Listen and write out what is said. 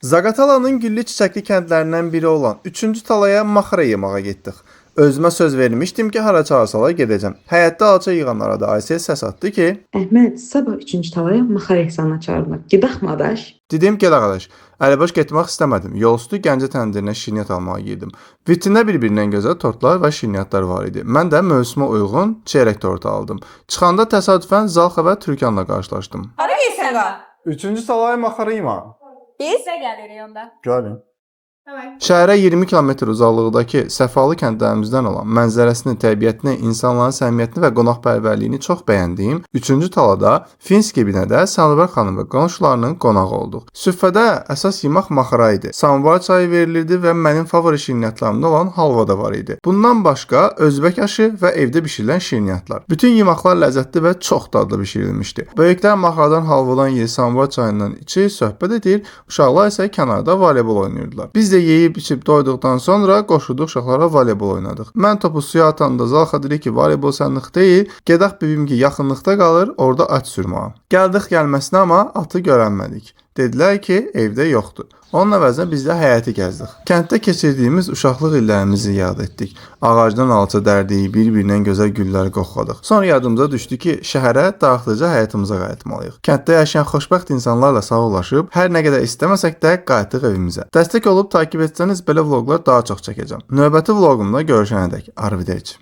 Zaqatalanın güllü çiçəkli kəndlərindən biri olan 3-cü talaya maxara yemağa getdik. Özümə söz vermişdim ki, hara çağırsalar gedəcəm. Həyətdə alça yığanlara da Aysel səs atdı ki, Əhməd, sabah 3-cü talaya maxara ehsanına çağırılır. Gedək mi adaş? dedim gel arkadaş. Əliboş getmək istəmədim. Yolüstü Gəncə təndirinə şirniyyat almağa girdim. Vitrində bir-birindən gözəl tortlar və şirniyyatlar var idi. Mən də mövsümə uyğun çeyrək tortu aldım. Çıxanda təsadüfən Zalxa və Türkanla qarşılaşdım. Hara geysən qa? 3-cü talaya maxara yemağa. Biz də gəlirik onda. Gəlin. Tamam. Şəhərə 20 kilometr uzaqlıqdakı səfalı kəndlərimizdən olan mənzərəsini, təbiətini, insanların səmimiyyətini və qonaqpərvərliyini çox bəyəndiyim 3-cü talada Finski binədə Sanubar xanım və qonşularının qonağı olduq. Süfrədə əsas yemək maxara idi. Samovar çayı verilirdi və mənim favori şirniyyatlarımdan olan halva da var idi. Bundan başqa özbək aşı və evdə bişirilən şirniyyatlar. Bütün yeməklər ləzzətli və çox dadlı bişirilmişdi. Böyüklər maxaradan, halvadan yeyir, Samovar çayından içir, söhbət edir, uşaqlar isə kənarda voleybol oynayırdılar. Biz də yeyib içib doyduqdan sonra qoşulduq uşaqlara voleybol oynadıq. Mən topu suya atanda Zalxa dedi ki, voleybol sənlik deyil, gedək bibimki yaxınlıqda qalır, orada at sürməyə. Gəldik gəlməsinə amma atı görənmədik. Dedilər ki, evdə yoxdur. Onun əvəzinə biz də həyəti gəzdik. Kənddə keçirdiyimiz uşaqlıq illərimizi yad etdik. Ağacdan alça dərdik, bir-birindən gözəl gülləri qoxladıq. Sonra yadımıza düşdü ki, şəhərə darıxdıca həyatımıza qayıtmalıyıq. Kənddə yaşayan xoşbəxt insanlarla sağollaşıb, hər nə qədər istəməsək də qayıtdıq evimizə. Dəstək olub takib etsəniz belə vloqlar daha çox çəkəcəm. Növbəti vloqumda görüşənədək. Arrivederci.